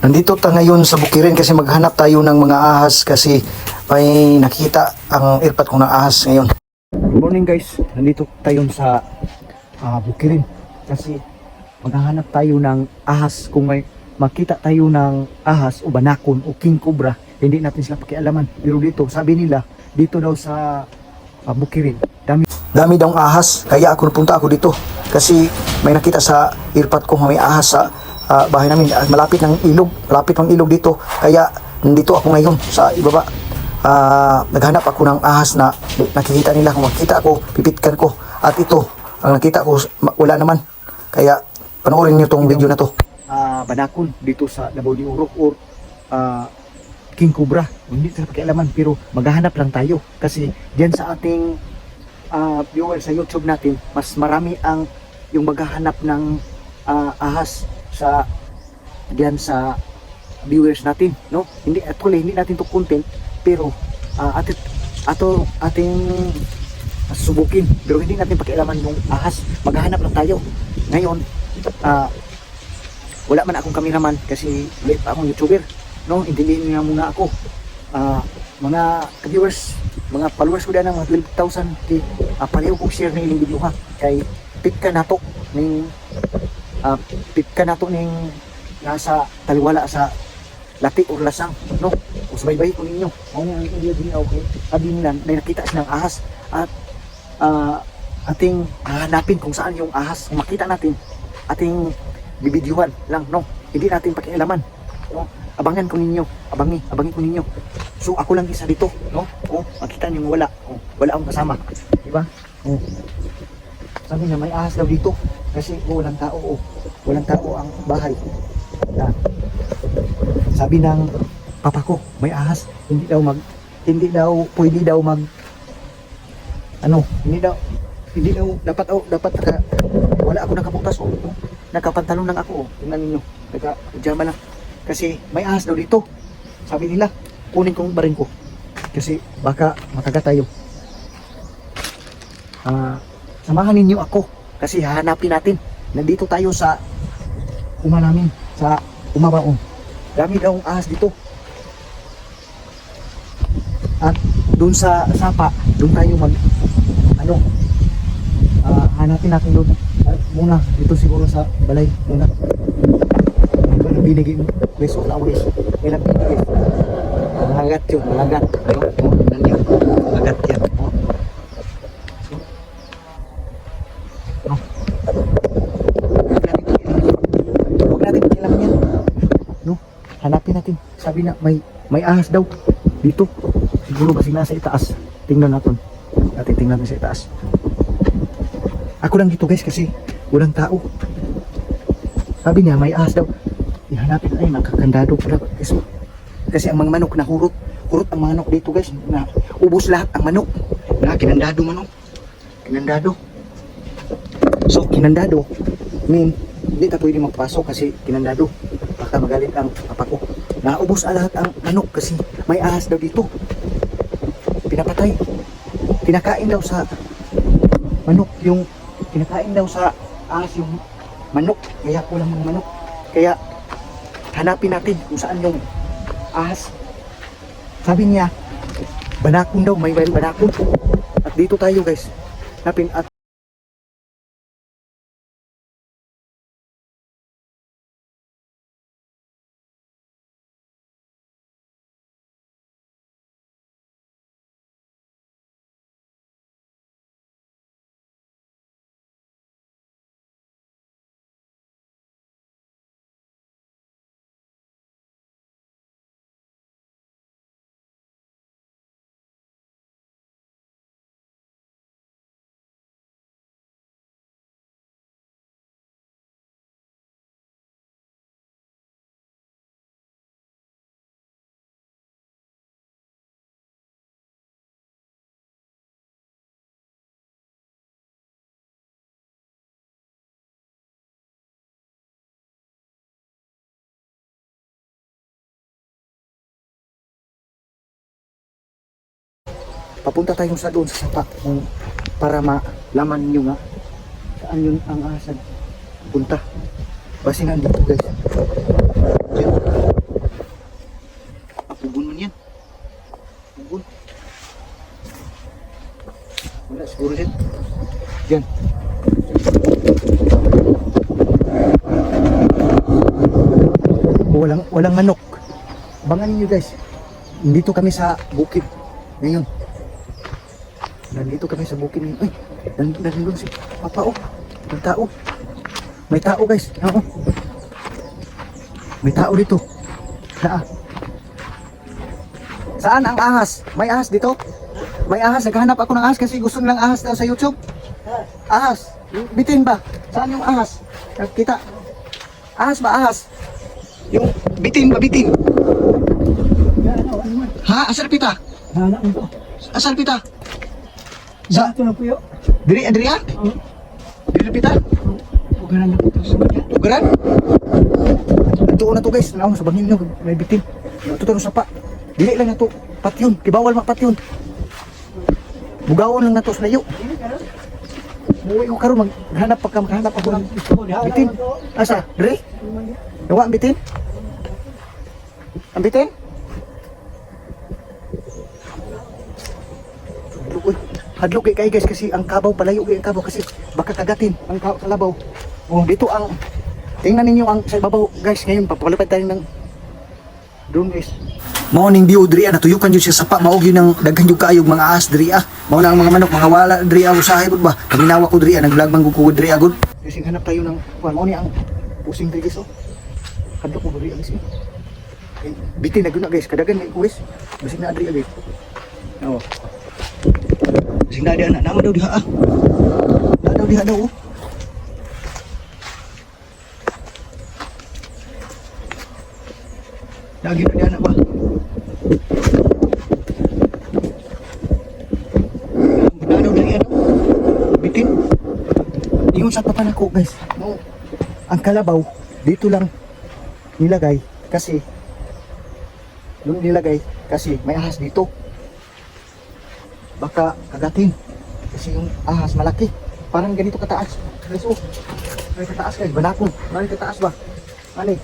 Nandito ta ngayon sa Bukirin kasi maghanap tayo ng mga ahas kasi may nakita ang airpot ko ng ahas ngayon. Good morning guys, nandito tayo sa Bukirin kasi maghahanap tayo ng ahas. Kung may makita tayo ng ahas o banakon o king cobra, hindi natin sila pakialaman. Pero dito, sabi nila, dito daw sa Bukirin, dami daw ahas, kaya ako napunta ako dito kasi may nakita sa airpot ko may ahas sa bahay namin, malapit ng ilog dito, kaya nandito ako ngayon sa ibaba. Naghanap ako ng ahas na nakikita nila. Kung makita ako, pipitkan ko, at ito ang nakita ko, wala naman, kaya panoorin nyo tong video na to. Banakon dito sa Davao de Oro or king cobra, hindi sila pakialaman, pero maghahanap lang tayo kasi diyan sa ating viewers sa YouTube natin, mas marami ang yung maghahanap ng ahas sa diyan sa viewers natin, no? Hindi natin to content, pero ating subukin, pero hindi natin pakialaman yung ahas. Maghahanap lang tayo ngayon. Wala man akong cameraman kasi late pa akong YouTuber, no? Intindihin niyo muna ako. Mga viewers, mga followers ko dyan ng mga 12,000 pareho kong share na ilang video ha, kay pitka nato ning nasa taliwala sa lati or lasang, no? O sabay-bay ko ninyo kung ang hindi okay, sabi nila may nakita silang ahas, at ating hanapin kung saan yung ahas. Kung makita natin, ating bibidyohan lang, no? Hindi natin pakialaman, no? Abangan ko ninyo, abangin ko ninyo. So ako lang isa dito, no? Makita niyo wala akong kasama, di ba? Sabi niya may ahas daw dito kasi walang tao, walang tao ang bahay. Sabi ng papa ko, may ahas, hindi daw pwede daw hindi daw dapat wala ako nakabutas, nakapantalon lang ako, tingnan niyo, naka-pajama lang kasi may ahas daw dito. Sabi nila, kunin kong barin ko kasi baka makagat tayo. Samahan ninyo ako kasi hahanapin natin. Nandito tayo sa uma namin, sa umabaon. Dami daw ahas dito. At doon sa sapa, doon tayo hanapin natin doon. Muna, dito siguro sa balay muna. Binigay mo, beso na ulis. May nagbibigay. Malagat yun, malagat. Ayun, malagat yan. Huwag natin kailangan yan, no? Hanapin natin. Sabi na may ahas daw dito. Siguro kasi nasa itaas. Tingnan natin sa itaas. Ako lang dito guys kasi walang tao. Sabi niya may ahas daw. Ihanapin, ay nakakandado pala kasi ang mga manok na hurot ang mga manok dito guys, na ubos lahat ang manok na kinandado manok, kinandado. So kinandado hindi ta pwede magpasok kasi kinandado, baka magalit ang papa ko. Naubos lahat ang manok kasi may ahas daw dito. Pinapatay, kinakain daw sa manok yung kinakain daw sa ahas yung manok, kaya kulang ng manok. Kaya hanapin natin kung saan yung ahas. Sabi niya banakon daw, may banakon. At dito tayo guys, hanapin. At papunta tayo sa doon sa sapa para malaman nyo nga saan yun ang ahas punta. Basi nandito guys. Walang manok. Abangan niyo guys. Nandito kami sa bukid ngayon. Nandito kami sa bukid ngayon. Ay, nandun si Papa oh. May tao. May tao guys. Oo. May tao dito. Saan ang ahas? May ahas dito? May ahas. Naghahanap ako ng ahas kasi gusto nilang ahas daw sa YouTube. Ahas. Bitin ba? Saan yung ahas? Nakita. Ahas ba ahas? Yung bitin ba bitin? Ha? Asal pita? Asal pita? Sa ito na po yun. Diri ah? Diri pita? Ugaran na po ito. Ugaran? Ito na to guys. Sa bangin nyo. May bitin. Ito to sa pa. Dili lang na to. Patyon. Kibawal makpatyon. Bugawon lang na to sa layo. Buwi ko karon maghanap ako ng bitin. Asa? Diri? Nawa ang bitin? Ang bitin? Hadlok kay guys kasi ang kabaw palayo kay ang kabaw kasi baka kagatin ang kalabaw. Oh, dito ang tingnan ninyo ang sa babaw guys ngayon papalapit tayo ng doon guys. Morning view diri natuyukan jud siya sapa maog yun ang daghan jud kaayog mga ahas diri mao na ang mga manok mga wala diri usahay pud ba kaminawa ko diri nagvlog man ko diri agud kasi hanap tayo ng kuan mao ni ang pusing diri guys oh. Hadlok mo diri guys. Bitin na guna guys kadagan may guys bisig na diri guys. Oh. Bisig na dia nama daw diha daw diha daw oh. Lagi na dia anak ba? Daw dari ano? Bitin. Ingon sa papa nako guys. No. Ang kalabaw dito lang nilagay kasi doon nilagay kasi may ahas dito. Baka kagatin kasi yung ahas malaki. Parang ganito kataas. Guys oh. May kataas guys, banakon. May kataas ba? Ani?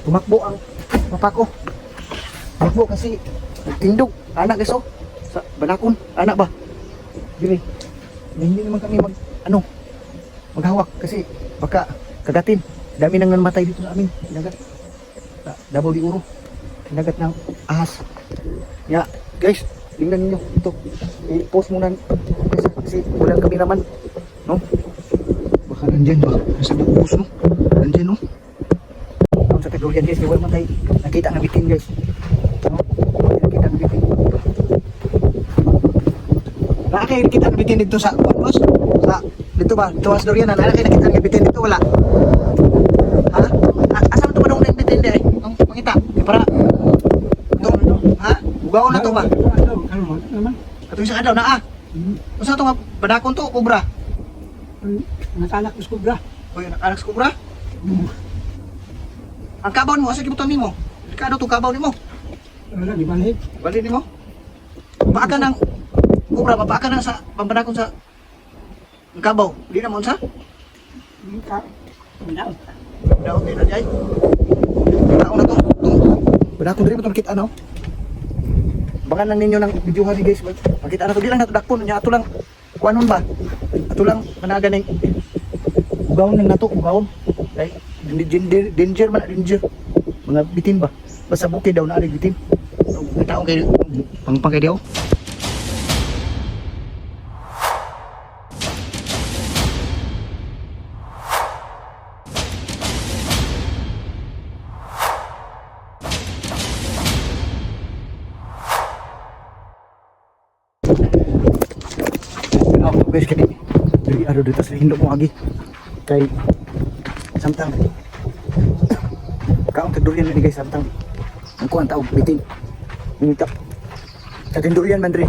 Tumakbo ang papa ko. Tumakbo kasi nagtindog. Anak guys oh. Sa banakon, anak ba? Dili. Hindi naman kami maghawak kasi baka kagatin. Dami nang namatay dito sa amin. Dagat. Davao de Oro. Dagat ng ahas. Ya, guys, tingnan niyo ito. I-post muna kasi wala kami naman, no? Baka nandiyan ba? Nasa bukos, no? Nandiyan, no? Ang sa Tagorian guys, wala man tayo nakita ang bitin guys. No? Nakita ang bitin. Nakita ang bitin dito sa boss? Sa dito ba? Dito sa Dorian, nakita ang bitin dito wala. Ha? Asam to ba dong bitin di ay? Ang makita. Para ha? Bugaw na to ba? Ato sa adaw na ah. Unsa to nga badakon to kubra? Nakanak sa kubra. Oy, anak sa kubra? Ang kabaw mo asa gibuton nimo? Kado to kabaw nimo? Wala di balik. Bali nimo? Paaka nang kubra, paaka nang sa pambadakon sa ang kabaw. Di na mo unsa? Ka. Wala. Daw di na jay. Tao na to. Badakon diri mo to kita ano? Baka lang ninyo ng videohan ni guys. Makita na to di lang natudakpon nya ato lang kuanon ba? Ato lang managa ning ugawon nang nato ugawon. Kay danger man danger. Mga bitin ba? Basta bukid daw na ari bitin. Tao kay pangpang kay daw. Guys kani dari ado dito sa hindok mo agi kay samtang kaong tagdurian ni guys samtang ang kuan tao bitin minta tagdurian man diri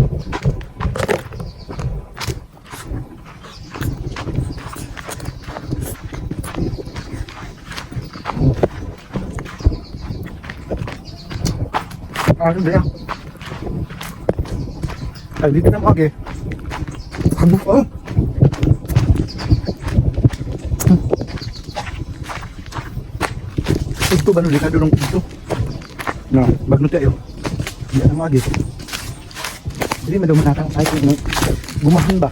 dito ay dito na mo agi habuk oh. Ito ba nung likado nung ito? No, bagno tayo. Hindi na magi. Hindi madamo natang kahit yung gumahan ba?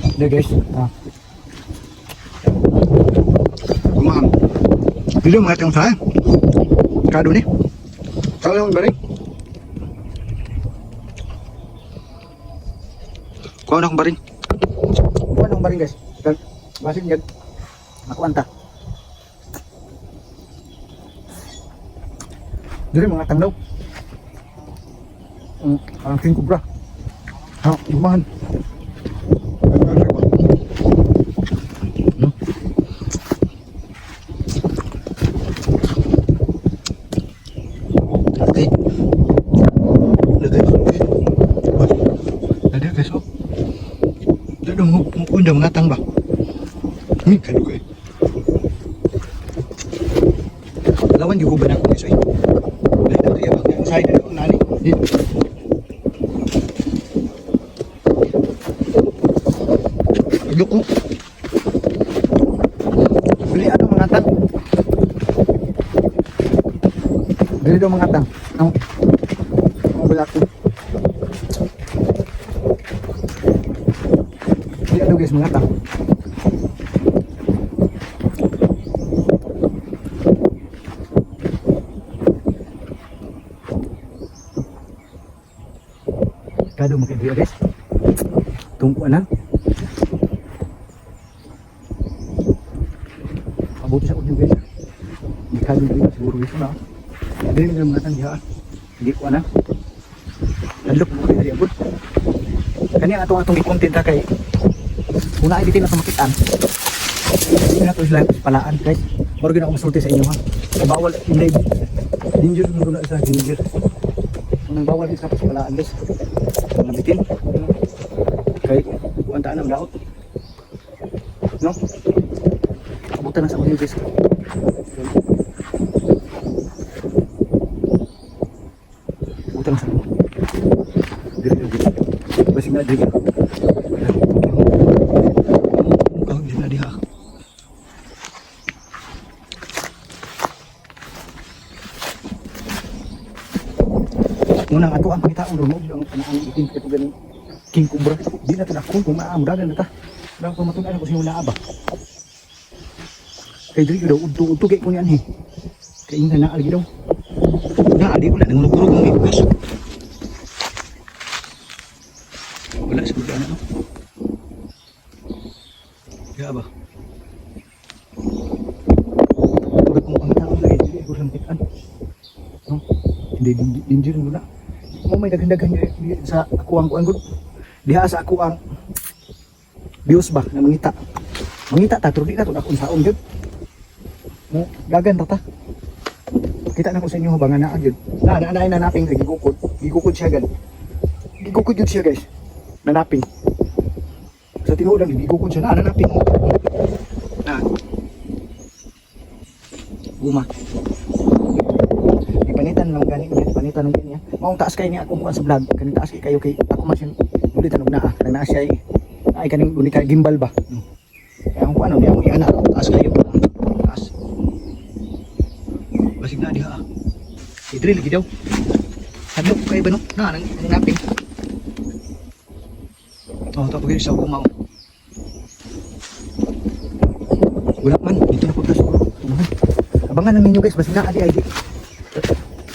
Hindi guys. Dili mga tayong saan. Kado ni. Kado yung baring. Kuha na akong baring. Kuha na akong baring guys. Basin yan. Ako anta. Dili mga tanglaw. Ang king cobra. Ha, imahan. Okay. Ada guys, oh. Dia dah mengundang mengatang bah. Ni kan juga. Lawan juga banyak guys, eh. Dari ya bang, saya dari nani. Ayoko. Beli ada mengatang. Beli dong mengatang. Mau berlaku. Beli ada guys mengatang. Kado makin dia guys. Tunggu anak. Abuti sa audio guys. Kado dia siguro guys na. Dili nga mga tangya. Hindi ko na. Nalok mo dari abot. Kani atong i-content kay una ay bitin na sa makitaan. Hindi na to sila palaan guys. Moro gyud ako masulti sa inyo ha. Bawal hindi danger mo na sa danger. Nang bawal sa palaan guys. Mga bitin. Kay kuantaan ang daot. No? Abutan na sa audio guys. Abutan sa audio. Dili. Basi na dili. Kau di na diha. Unang ato ang pangitaon ron ang panaan itin kay gani king cobra. Di na tanakon kung maamdagan na ta. Lang pamatunan ko simula ba. Kay diri daw udto kay kunya ni. Kay inga na algi daw. Na adi wala nang nugurog ng ibas. Wala sa kuya na no. Ya ba. Ora kung pangitaon lagi dili ko sampitan. No. Hindi danger mo na. Mo may daghan-daghan sa ako ang kuan gud. Diha sa ako ang bios ba na mangita. Mangita ta pero di na to akong saon gyud. No, dagan ta ta. Kita na ko sa inyo bangan na gyud. Na nanaping kay gigukod. Gigukod siya gan. Gigukod gyud siya guys. Nanaping. Sa tinuod lang gigukod siya na nanaping. Na. Guma. Panitan lang gani niya, panitan lang niya. Maong taas kay niya akong kuan sa vlog, kaning taas kay kayo kay ako man sin ulit tanog naa, kanang naa siya ay kaning ulit kay gimbal ba. Kaya akong kuan di ako iana taas kayo. Taas. Basig na diha. I-drill lagi daw. Hadlok kay ba no? Na nang naping. Oh, tapos gid sa kumaw. Wala man, dito na pagkas. Abangan lang ninyo guys, basig na adi.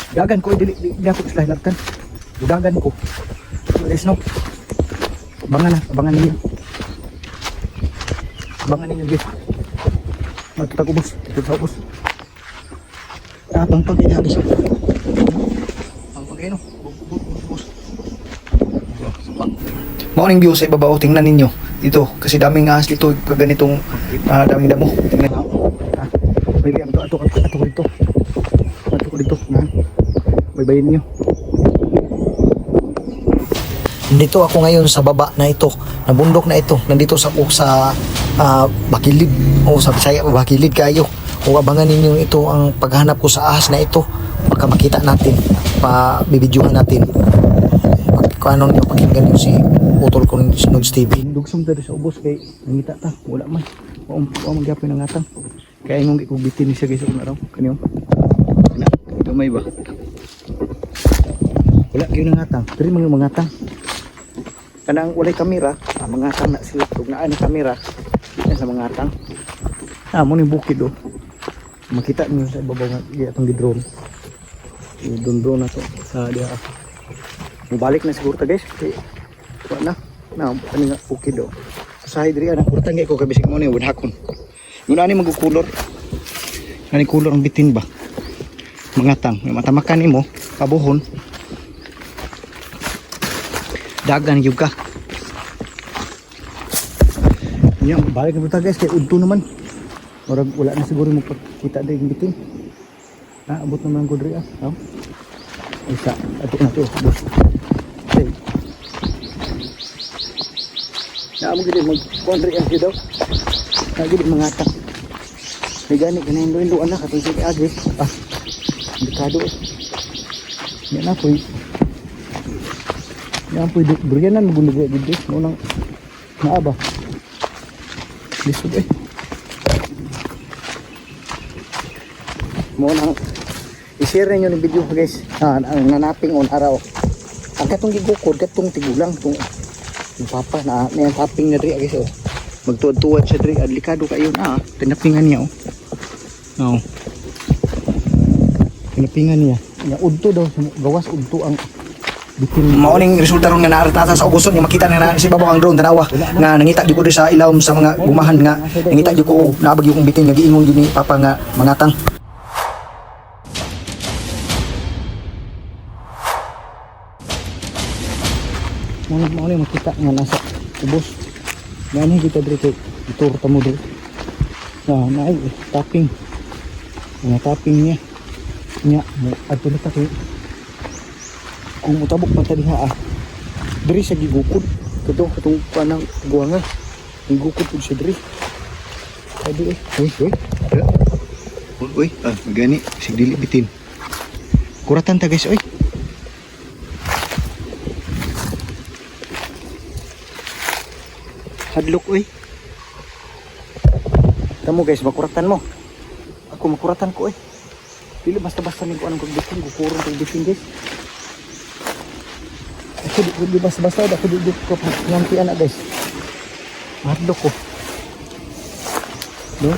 Dagan ko dili ako sa labtan. Dagan ko. Guys no. Abangan ninyo. Abangan ninyo guys. Magtagubos, tutagubos. Pang ihagis. Pang no. Bubos. Morning view sa ibabaw, tingnan ninyo. Dito kasi daming ahas dito, ganitong daming damo. Tingnan niyo. Pwede ato dito. Ato dito na. Baybayin niyo. Dito ako ngayon sa baba na ito, na bundok na ito. Nandito sa Bakilid o sa Bisaya Bakilid kayo. Kung abangan ninyo ito ang paghanap ko sa ahas na ito, baka makita natin, pa-bibidyohan natin. Kung ano niyo pakinggan niyo si utol ko ni Nods TV. Dugsong dito sa ubos kay nangita ta, wala man. Wa magyapon ng atang. Kaya ngong ikubitin ni siya guys kung araw kaniyo. Gamay ba? Wala kayo nangatang, pero mga mangatang. Kanang walay kamera, mangatang na sila. Kung naan ang kamera, yan sa mangatang. Mo ni bukid o. makita niyo sa ibabaw nga atong gi-drone. I-drone na to sa diha. Mubalik na siguro ta guys. Kay wala na ani nga okay daw. Sa side diri ana kurta nga ko kay bisig mo ni wadhakon. Muna ani magkukulor. Ani kulor ang bitin ba? Mangatang, may matamakan nimo kabuhon. Dagan yung ka. Yan, balik na buta guys kay udto naman. Orang wala na siguro magpakita dahil yung bitin. Abot naman ko diri ah. Isa, ato na to, boss. Okay. Naamo gid mag-country ang daw. Gid mangatak. May gani kanayin do anak katong si agi. Delikado. Yan na poy. Yan poy durianan magunog gid guys. Mo nang naaba. Lisod mo nang i-share ninyo ng video guys. Ang nanaping on araw. Ang katong gigukod katong tigulang tong papa na may tapping na diri guys oh. Magtuwad-tuwad siya diri delikado kayo na tinapingan niya oh. No. Tinapingan niya. Nya udto daw gawas udto ang bitin. Mao ning resulta ron nga naartata sa August ni makita na si babaw ang drone tanawa nga nangita gyud ko sa ilawom sa mga gumahan nga nangita gyud ko naabag yung bitin nga giingon gyud ni papa nga mangatang. Mo ni makita nga nasa ubos. Gani kita diri kay itur ta mo diri. Na tapping. Nga tapping niya. Nya adto na ta kay kung utabok pa ta diha diri sa gigukod katong panang guwanga gigukod pud siya diri adi uy gani sig dili bitin kuratan ta guys oy hadlok oy kamu guys makuratan mo ako makuratan ko oy dili basta-basta ning kuan kog bitin gukurong kog bitin guys. Ako di basta-basta ako di ko nganti anak guys. Madlo ko. No?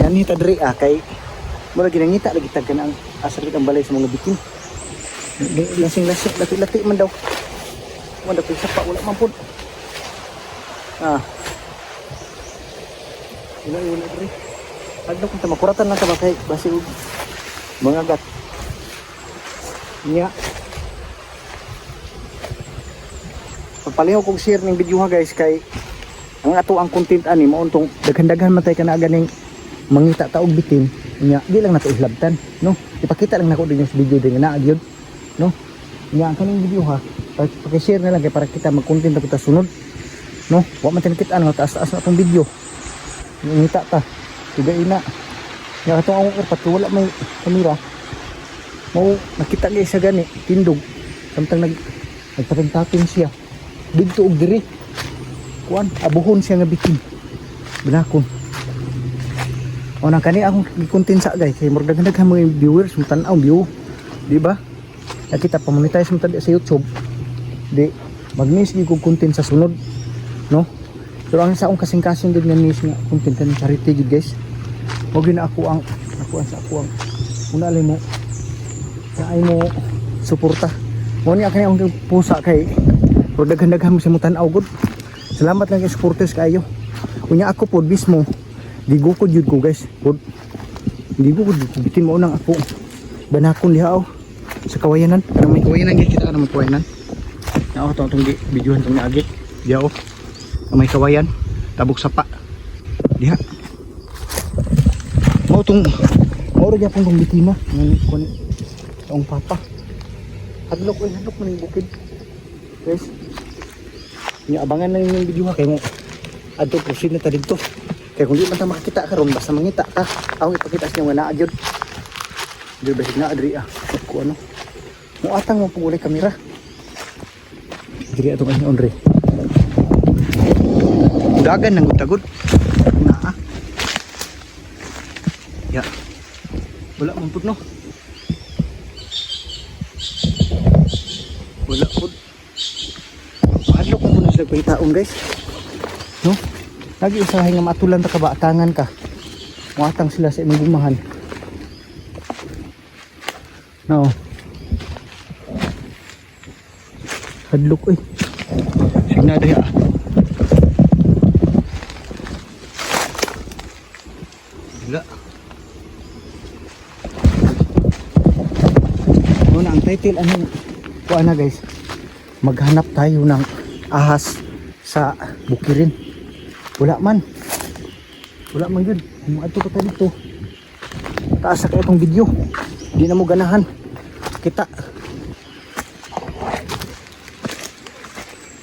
Yan ni tadri kay mo lagi nangita lagi tag kanang asar kitang balay sa mga bitin. Lasing-lasing lati-lati man daw. Mo daw sapa wala man pud. Wala diri. Madlo ko ta makuratan lang ta ba kay basi mga gat. Nya palihaw kong share ng video ha guys kay ang ato ang content ani mauntong daghan-daghan man tay kana ganing mangita taog bitin nya di lang nato islabtan no ipakita lang nako din sa video din na gyud no nya ang kaning video ha paki-share na lang kay para kita mag-content ta kita sunod no wa man kita nga taas-taas na tong video ngita ta tiga ina nya atong ang airpot wala may kamera mo nakita guys sa gani tindog samtang nagpatang-taping siya dito og diri kuan abuhon siya nga bitin binakon o nang kani akong gi-content sa guys kay murag daghan mga viewers mo tan-aw view di ba nakita pa monetize mo tadi sa YouTube di mag-miss gi kog content sa sunod no pero ang sa akong kasing-kasing gid nga miss nga content kan charity gid guys mo gina ako ang una alay mo na ay mo suporta mo ni akong ang pusa kay pero daghan-daghan mo sa mutan awgod. Salamat lang kay supporters kayo. Unya ako pod mismo gigukod jud ko guys. Pod gigukod bitin mo nang ako. Banakon diha sa kawayanan. Ano may kawayanan gyud kita ano may kawayanan. Na ako tong videohan tong naagi. Diha may kawayan tabok sapa. Diha. Mao tong mao ra gyapon tong bitina ngani kon tong papa. Hadlok man ning bukid. Guys. Nya abangan lang yung video ha kay mo adto proceed na ta didto kay kung di man ta makakita karon basta mangita ta aw ipakita sa inyo nga naa jud di basig na adri ko ano mo atang mo pugulay kamera diri ato kanhi onre dagan nang gutagod naa ya wala man pud no wala pud hadlok na po na sila pahitaon guys no lagi usahay nga matulan ta kabaatangan ka muatang sila sa imong gumahan No. Hadlok eh. Sina dia. Wala. Muna ang title ano kuha na guys. Maghanap tayo ng ahas sa bukirin. Wala man yun. Ato pa tayo dito. Taas na kaya itong video. Hindi na mo ganahan kita.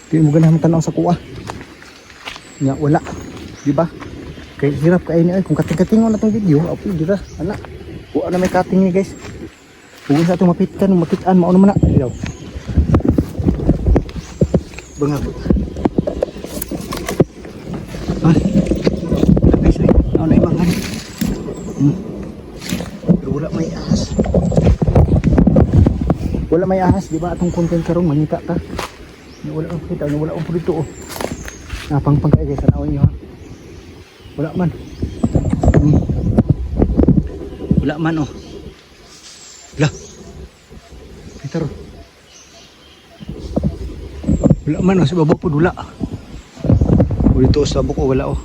Hindi mo ganahan tanaw sa kuha. Nga wala. Diba? Kaya hirap kayo niya. Kung kating-katingon na itong video, apoy dira. Anak. Kuha na may kating niya guys. Huwag sa itong mapitan. Mauna man na. Ayaw. Bangag. Ah. Guys, ako na imangan. Pero wala may ahas. Wala may ahas, di ba? Atong content karong manita ka. Wala akong kita, wala akong dito oh. Napangpang kayo guys, tanawin nyo ha. Wala man. Wala man oh. Wala. Peter. Wala man oh, sa baba po wala. O dito sa baba ko wala oh.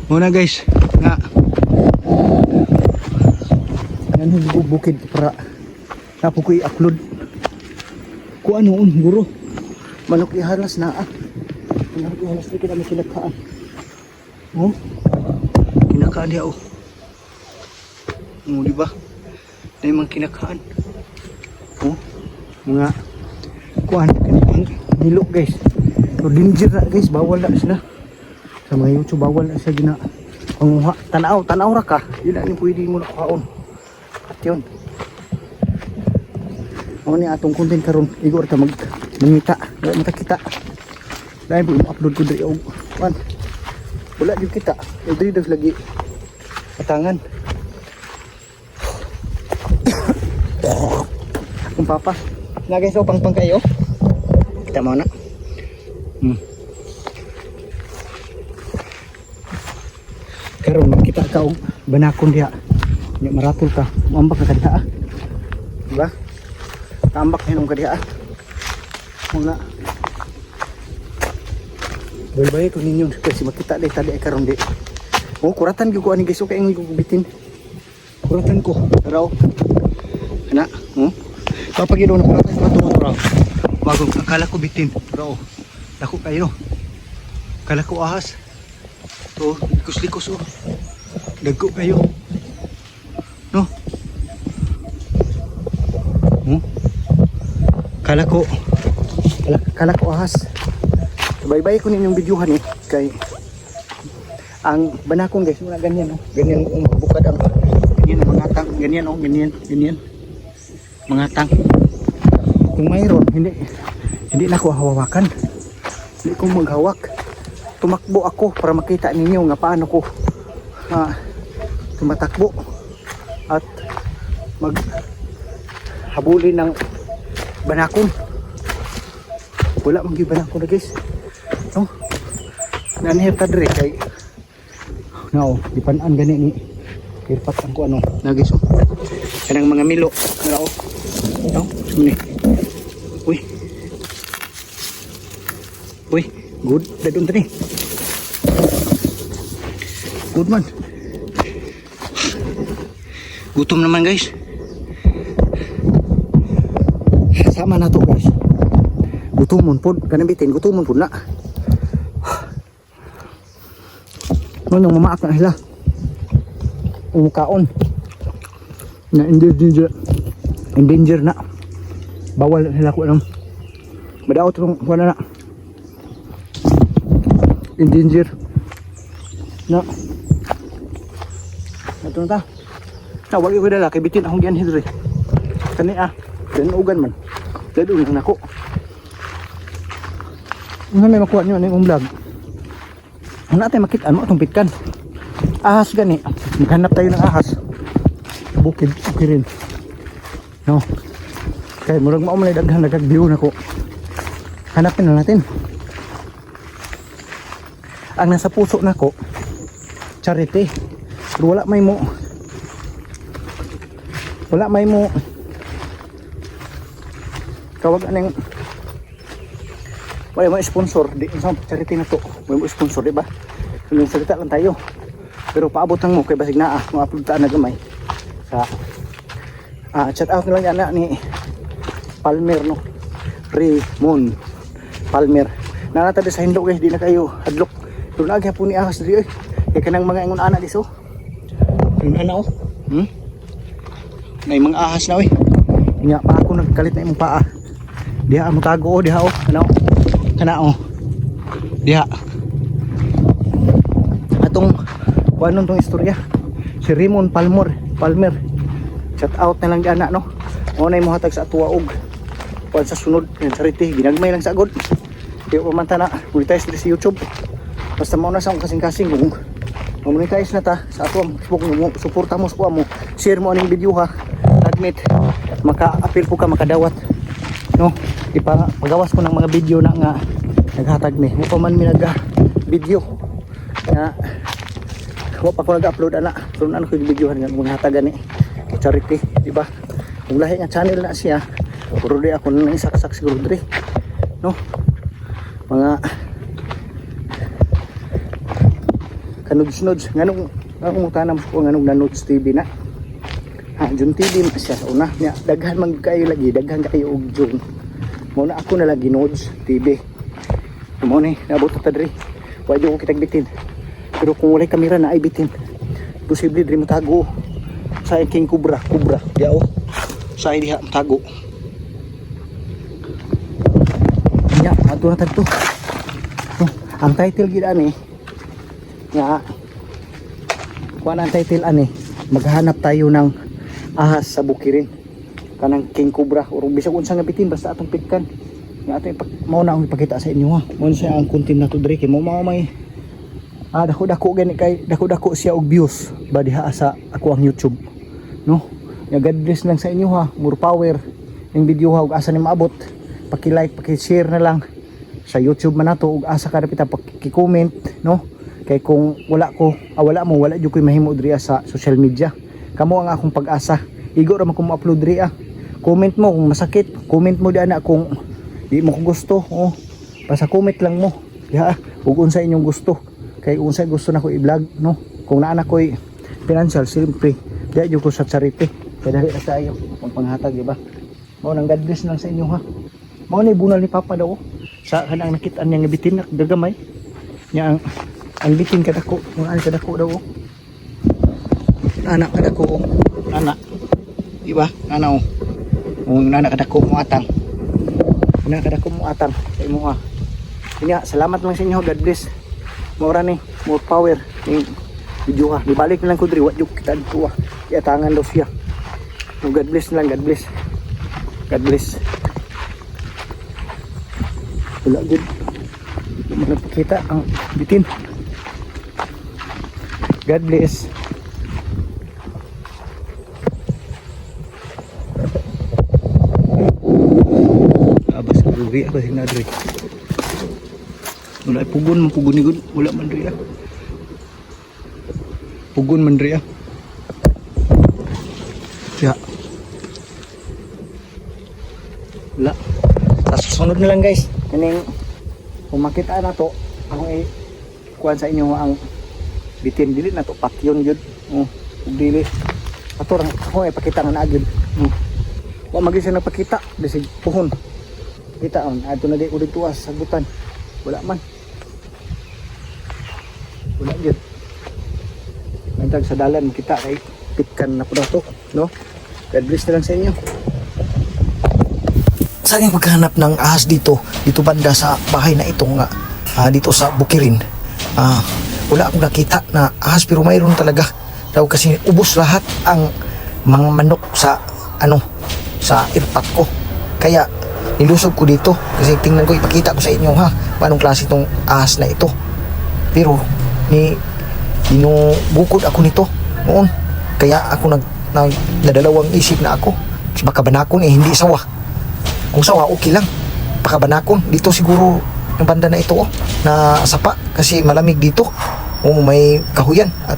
Muna guys, nga. Yan yung bukid para napo ko i-upload. Kung ano guro. Manok ihalas na ah. Manok ihalas na kami kinakaan. Oh. Kinakaan dia oh. Oh, di ba? Na yung kinakaan. Oh. Mga kuan kanang nilo guys. So danger na guys, bawal na sila. Sa mga YouTube bawal na sa gina. Panguha, tanaw ra ka. Yun ang pwede mo nakaon. At yun. Ano ni atong content karon, igor ta mangita, wala mata kita. Dahil po mo-upload ko diri og kuan. Wala jud kita. Diri dag lagi patangan. Kung papa. Na guys, oh, pang kayo. Kita mo na. Karon kita ka og banakon diha. Nya maratol ka. Mambak ka diha. Diba? Tambak hinong ka diha. Muna. Balbay ko ninyo kasi makita dai tali ay karon di. Oh, kuratan gyud ko ani guys, okay ingon ko bitin. Kuratan ko. Raw. Ana, oh. Papagido na kuratan ko to raw. Bago akala ko bitin. Raw. Dako kayo. Akala ko ahas. To, likus-likus oh. Dagko kayo. No? Kala ko ahas. Bye-bye ko ninyong videohan eh. Kay ang banakon guys, muna ganyan oh. Ganyan bukad ang ganyan mga tang, ganyan oh, ganyan. Mga tang. Kung mayroon, hindi na ako hawakan. Hindi ko maghawak. Tumakbo ako para makita ninyo nga paano ko tumatakbo at habulin ng banakon. Wala mang gyud banakon na guys. No? Nanhir ta dire kay no, dipan-an gani ni kirpat ang ko ano. Na guys oh. Kanang mga milo, ara oh. No? Sumni. Uy. Uy, good. Dadun tani. Good man. Gutom naman guys. Sama na to guys. Gutomon pod, kanang bitin gutomon pod na. Nung mamaak na sila. Umukaon. Na endanger na. Bawal sila ko anong. Madaot rong kuana na. Endanger. Na. Ato na ta. Tawag ko dala kay bitin akong gian hidre. Kani dan ugan man. Dadun na nako. Ano may makuha nyo yung vlog? Ano natin makita mo itong pitkan? Ahas gani. Maghanap tayo ng ahas. Bukid, okay rin. No. Kaya murag maumlay daghan nagag-view na ko. Hanapin na natin. Ang nasa puso na ko, charity. Pero wala may mo. Wala may mo tawag anong wala mo sponsor di sa charity na to. Wala mo sponsor, di ba? Yung salita lang tayo. Pero paabot lang mo kay basig naa mo upload ta na gamay sa chat out na lang ana ni Palmer no. Raymond Palmer. Nanatabi sa hindok guys, di na kayo hadlok. Pero nagyapon ni ahas diri oy. Kay kanang mga ingon ana diso. Yung ana oh. May mga ahas na oy. Nya pa ako nagkalit na imong paa. Diha mo tago oh, diha oh. Ano? Kana oh. Diha. Atong kuanon tong istorya. Si Raymond Palmer. Shout out na lang di ana no. Mo nay mohatag sa atuwa og kuan sa sunod ng charity. Ginagmay lang sa agod. Di ko man na monetize diri sa YouTube. Basta mo na sa akong kasing-kasing kung monetize na ta sa ato ang Facebook mo, suporta mo sa mo, share mo aning video ha. Admit maka-appeal po ka makadawat. No, pagawas ko ng mga video na nga naghatag mi. Mo pa man mi nag-video. Na wa pa ko nag-upload ana. So ano ko videohan nga mga hatagan ni charity, di ba? Kung lahi nga channel na siya, puro di ako nang isaksak siguro diri. No? Mga kanuds-nuds nganong tanam ko nganong Nanuds TV na. Jun TV na siya sa una nya daghan man kayo lagi, daghan kayo og Jun. Mo na ako na lagi Nodes TV. Mo ni naabot ta diri. Wa di ko kitag bitin. Pero kung walay kamera na ay bitin. Posible diri matago sa King Cobra yao. Sa diha matago. Nya ato na tagto. Ang title gid ani nga kuan ang title ani maghanap tayo ng ahas sa bukirin kanang King Cobra or bisag unsa nga bitin basta atong pitkan nga ato mao na ang ipakita sa inyo ha. Mo siya ang content nato diri kay mo may dako-dako gani kay dako-dako siya og views ba diha sa ako ang YouTube no. Ya God bless lang sa inyo ha, more power ning video ha ug asa ni maabot paki-like paki-share na lang sa YouTube man nato ug asa ka dapita paki-comment no. Kay kung wala jud koy mahimo diri sa social media. Kamo ang akong pag-asa. Igo ra man ko mo-upload diri Comment mo kung masakit, comment mo di ana kung di mo ko gusto. Basta comment lang mo. Ya, ug unsa inyong gusto. Kay unsa gusto na ko i-vlog no. Kung naa na koy financial siyempre, di jud ko sa charity. Kay dali ra tayo ang panghatag di ba? Mao nang God bless lang sa inyo ha. Mao ni bunal ni Papa daw sa kanang nakit-an niya nga bitin gagamay. Nya ang bitin kadako, kung ano kadako daw anak kadako anak di ba ano kung anak kadako mo atang sa imo ha. Kanya salamat lang sa inyo, God bless. Mora ni more power ni video ha. Ibalik na lang ko diri wa jud kita dito iatangan daw siya. God bless lang, God bless. Wala jud manapakita ang bitin. God bless. Abas ko rugi ako sing nadri. Wala pugon ni gud, wala man diri Pugon man diri Ya. Wala. Sa susunod na lang guys. Kaning kung makita na to, akong kuan sa inyo ang bitin dili na to patyon jud. Dili ato rang ako pakita nga na gyud. Wa magi siya nagpakita bisig puhon. Kita on ato na di ko dito sagutan. Wala man. Wala gyud. Nantag sa dalan kita kay pitkan na po to, no? God bless na lang sa inyo. Sa aking paghahanap ng ahas dito banda sa bahay na ito nga dito sa Bukirin. Wala akong nakita na ahas pero mayroon talaga daw kasi ubos lahat ang mga manok sa sa irpat ko. Kaya nilusog ko dito kasi tingnan ko ipakita ko sa inyo ha paanong klase itong ahas na ito. Pero binubukod ako nito noon. Kaya ako nadalawang isip na ako. Baka banakon hindi sawa. Kung sawa okay lang. Baka banakon dito siguro yung banda na ito na sapa kasi malamig dito. May kahuyan at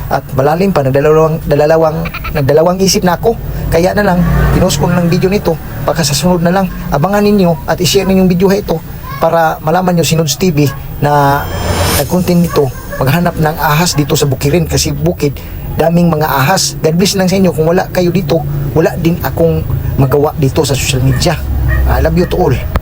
at malalim pa, nagdalawang isip na ako. Kaya na lang, pinost ko na ng video nito. Baka sa sunod na lang, abangan ninyo at i-share ninyong video ito para malaman nyo si Nods TV na nag-content nito, maghanap ng ahas dito sa Bukirin kasi bukid, daming mga ahas. God bless lang sa inyo. Kung wala kayo dito, wala din akong magawa dito sa social media. I love you to all.